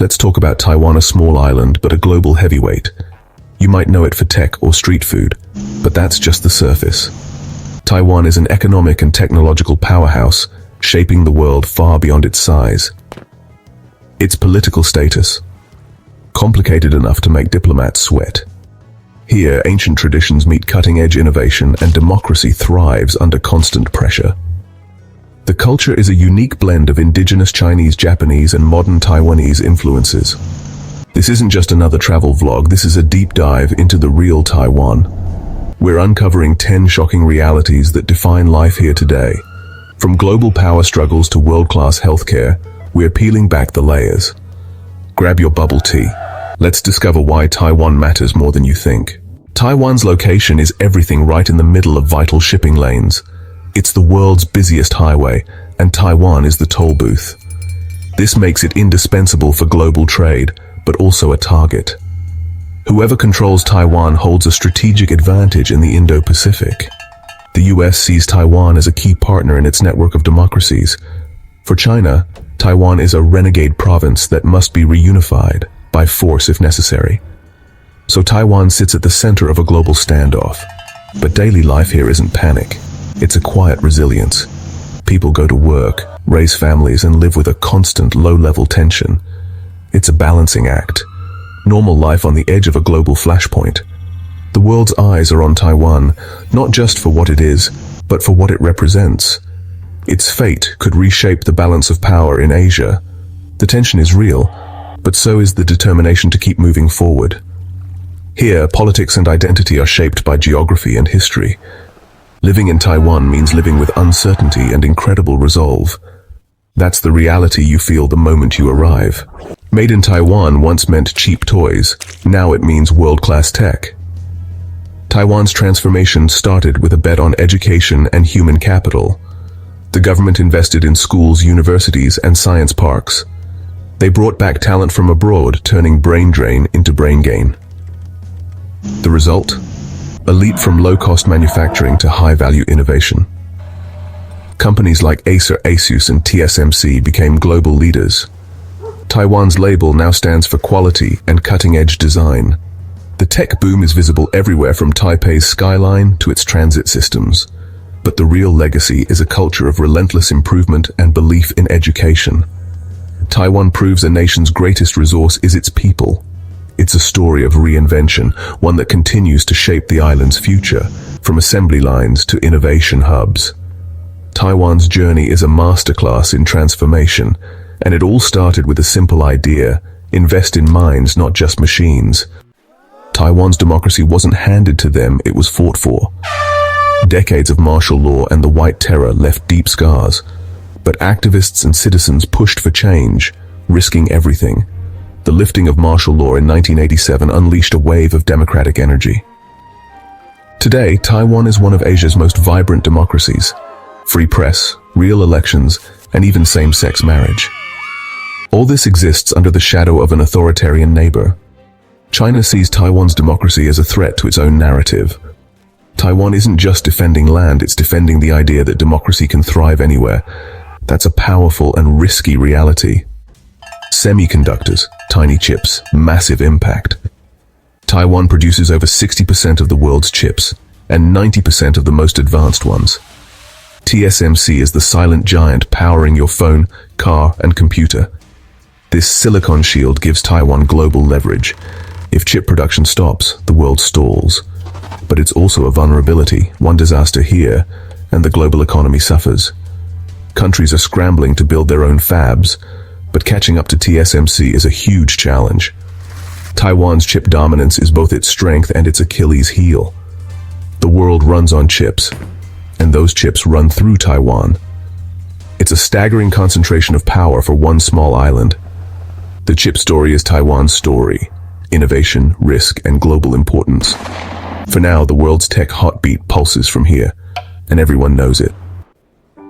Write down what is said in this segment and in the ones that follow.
Let's talk about Taiwan, a small island but a global heavyweight. You might know it for tech or street food, but that's just the surface. Taiwan is an economic and technological powerhouse, shaping the world far beyond its size. Its political status, complicated enough to make diplomats sweat. Here, ancient traditions meet cutting-edge innovation and democracy thrives under constant pressure. The culture is a unique blend of indigenous Chinese, Japanese, and modern Taiwanese influences. This isn't just another travel vlog, this is a deep dive into the real Taiwan. We're uncovering 10 shocking realities that define life here today. From global power struggles to world-class healthcare, we're peeling back the layers. Grab your bubble tea. Let's discover why Taiwan matters more than you think. Taiwan's location is everything, right in the middle of vital shipping lanes. It's the world's busiest highway, and Taiwan is the toll booth. This makes it indispensable for global trade, but also a target. Whoever controls Taiwan holds a strategic advantage in the Indo-Pacific. The US sees Taiwan as a key partner in its network of democracies. For China, Taiwan is a renegade province that must be reunified, by force if necessary. So Taiwan sits at the center of a global standoff. But daily life here isn't panic. It's a quiet resilience. People go to work, raise families, and live with a constant low-level tension. It's a balancing act. Normal life on the edge of a global flashpoint. The world's eyes are on Taiwan, not just for what it is, but for what it represents. Its fate could reshape the balance of power in Asia. The tension is real, but so is the determination to keep moving forward. Here, politics and identity are shaped by geography and history. Living in Taiwan means living with uncertainty and incredible resolve. That's the reality you feel the moment you arrive. Made in Taiwan once meant cheap toys. Now it means world-class tech. Taiwan's transformation started with a bet on education and human capital. The government invested in schools, universities, and science parks. They brought back talent from abroad, turning brain drain into brain gain. The result? A leap from low-cost manufacturing to high-value innovation. Companies like Acer, Asus, and TSMC became global leaders. Taiwan's label now stands for quality and cutting-edge design. The tech boom is visible everywhere, from Taipei's skyline to its transit systems. But the real legacy is a culture of relentless improvement and belief in education. Taiwan proves a nation's greatest resource is its people. It's a story of reinvention, one that continues to shape the island's future, from assembly lines to innovation hubs. Taiwan's journey is a masterclass in transformation, and it all started with a simple idea: invest in minds, not just machines. Taiwan's democracy wasn't handed to them, it was fought for. Decades of martial law and the White Terror left deep scars, but activists and citizens pushed for change, risking everything. The lifting of martial law in 1987 unleashed a wave of democratic energy. Today, Taiwan is one of Asia's most vibrant democracies. Free press, real elections, and even same-sex marriage. All this exists under the shadow of an authoritarian neighbor. China sees Taiwan's democracy as a threat to its own narrative. Taiwan isn't just defending land, it's defending the idea that democracy can thrive anywhere. That's a powerful and risky reality. Semiconductors, tiny chips, massive impact. Taiwan produces over 60% of the world's chips, and 90% of the most advanced ones. TSMC is the silent giant powering your phone, car, and computer. This silicon shield gives Taiwan global leverage. If chip production stops, the world stalls. But it's also a vulnerability. One disaster here, and the global economy suffers. Countries are scrambling to build their own fabs, but catching up to TSMC is a huge challenge. Taiwan's chip dominance is both its strength and its Achilles heel. The world runs on chips, and those chips run through Taiwan. It's a staggering concentration of power for one small island. The chip story is Taiwan's story: innovation, risk, and global importance. For now, the world's tech heartbeat pulses from here, and everyone knows it.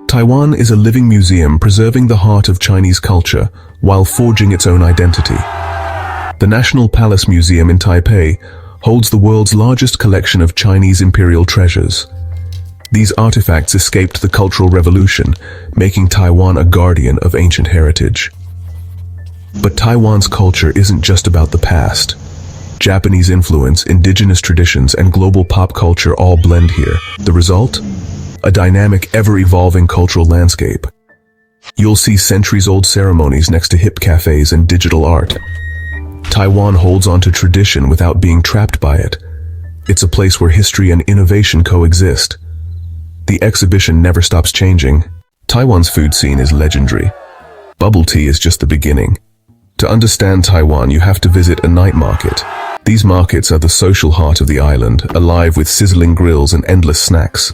Taiwan is a living museum preserving the heart of Chinese culture while forging its own identity. The National Palace Museum in Taipei holds the world's largest collection of Chinese imperial treasures. These artifacts escaped the Cultural Revolution, making Taiwan a guardian of ancient heritage. But Taiwan's culture isn't just about the past. Japanese influence, indigenous traditions, and global pop culture all blend here. The result? A dynamic, ever-evolving cultural landscape. You'll see centuries-old ceremonies next to hip cafes and digital art. Taiwan holds on to tradition without being trapped by it. It's a place where history and innovation coexist. The exhibition never stops changing. Taiwan's food scene is legendary. Bubble tea is just the beginning. To understand Taiwan, you have to visit a night market. These markets are the social heart of the island, alive with sizzling grills and endless snacks.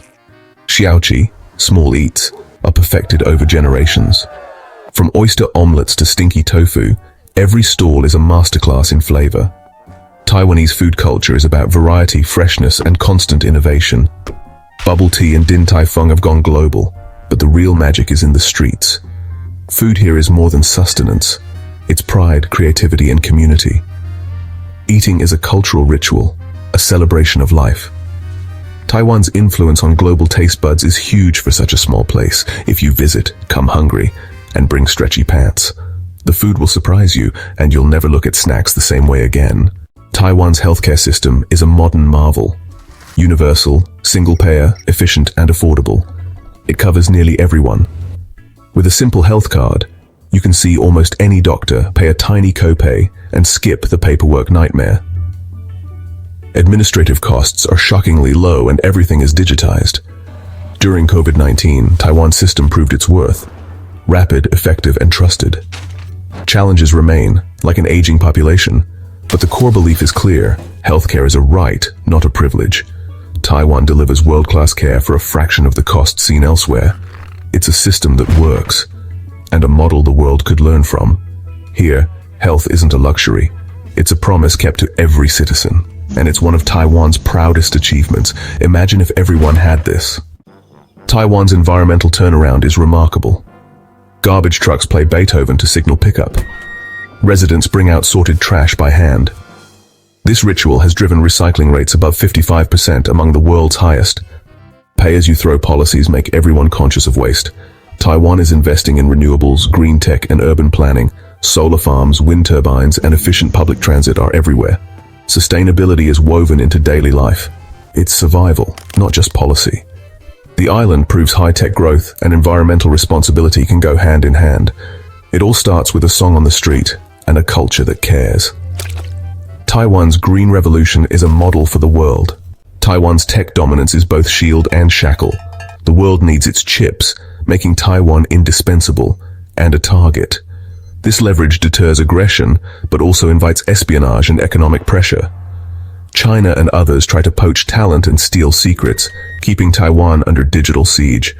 Xiaoqi, small eats, are perfected over generations. From oyster omelets to stinky tofu, every stall is a masterclass in flavor. Taiwanese food culture is about variety, freshness, and constant innovation. Bubble tea and Din Tai Fung have gone global, but the real magic is in the streets. Food here is more than sustenance. It's pride, creativity, and community. Eating is a cultural ritual, a celebration of life. Taiwan's influence on global taste buds is huge for such a small place. If you visit, come hungry, and bring stretchy pants. The food will surprise you, and you'll never look at snacks the same way again. Taiwan's healthcare system is a modern marvel. Universal, single-payer, efficient, and affordable. It covers nearly everyone. With a simple health card, you can see almost any doctor, pay a tiny copay, and skip the paperwork nightmare. Administrative costs are shockingly low and everything is digitized. During COVID-19, Taiwan's system proved its worth. Rapid, effective, and trusted. Challenges remain, like an aging population, but the core belief is clear: healthcare is a right, not a privilege. Taiwan delivers world-class care for a fraction of the cost seen elsewhere. It's a system that works, and a model the world could learn from. Here, health isn't a luxury. It's a promise kept to every citizen, and it's one of Taiwan's proudest achievements. Imagine if everyone had this. Taiwan's environmental turnaround is remarkable. Garbage trucks play Beethoven to signal pickup. Residents bring out sorted trash by hand. This ritual has driven recycling rates above 55%, among the world's highest. Pay-as-you-throw policies make everyone conscious of waste. Taiwan is investing in renewables, green tech, and urban planning. Solar farms, wind turbines, and efficient public transit are everywhere. Sustainability is woven into daily life. It's survival, not just policy. The island proves high-tech growth and environmental responsibility can go hand in hand. It all starts with a song on the street and a culture that cares. Taiwan's green revolution is a model for the world. Taiwan's tech dominance is both shield and shackle. The world needs its chips, making Taiwan indispensable and a target. This leverage deters aggression, but also invites espionage and economic pressure. China and others try to poach talent and steal secrets, keeping Taiwan under digital siege.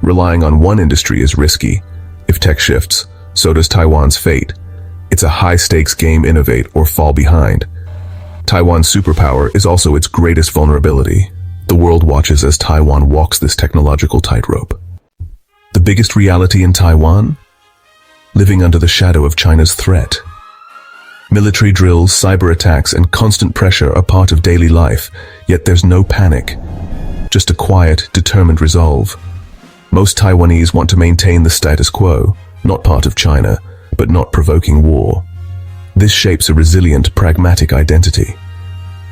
Relying on one industry is risky. If tech shifts, so does Taiwan's fate. It's a high-stakes game: innovate or fall behind. Taiwan's superpower is also its greatest vulnerability. The world watches as Taiwan walks this technological tightrope. The biggest reality in Taiwan? Living under the shadow of China's threat. Military drills, cyber attacks, and constant pressure are part of daily life, yet there's no panic. Just a quiet, determined resolve. Most Taiwanese want to maintain the status quo, not part of China, but not provoking war. This shapes a resilient, pragmatic identity.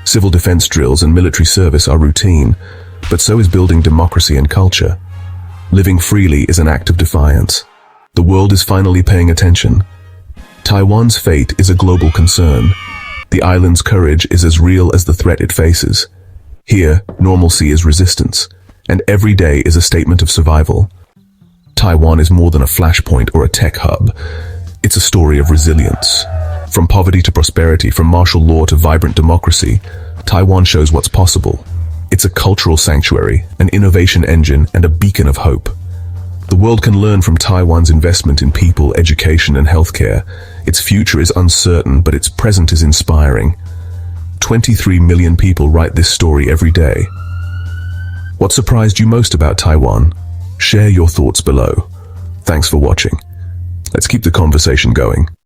Civil defense drills and military service are routine, but so is building democracy and culture. Living freely is an act of defiance. The world is finally paying attention. Taiwan's fate is a global concern. The island's courage is as real as the threat it faces. Here, normalcy is resistance, and every day is a statement of survival. Taiwan is more than a flashpoint or a tech hub. It's a story of resilience. From poverty to prosperity, from martial law to vibrant democracy, Taiwan shows what's possible. It's a cultural sanctuary, an innovation engine, and a beacon of hope. The world can learn from Taiwan's investment in people, education, and healthcare. Its future is uncertain, but its present is inspiring. 23 million people write this story every day. What surprised you most about Taiwan? Share your thoughts below. Thanks for watching. Let's keep the conversation going.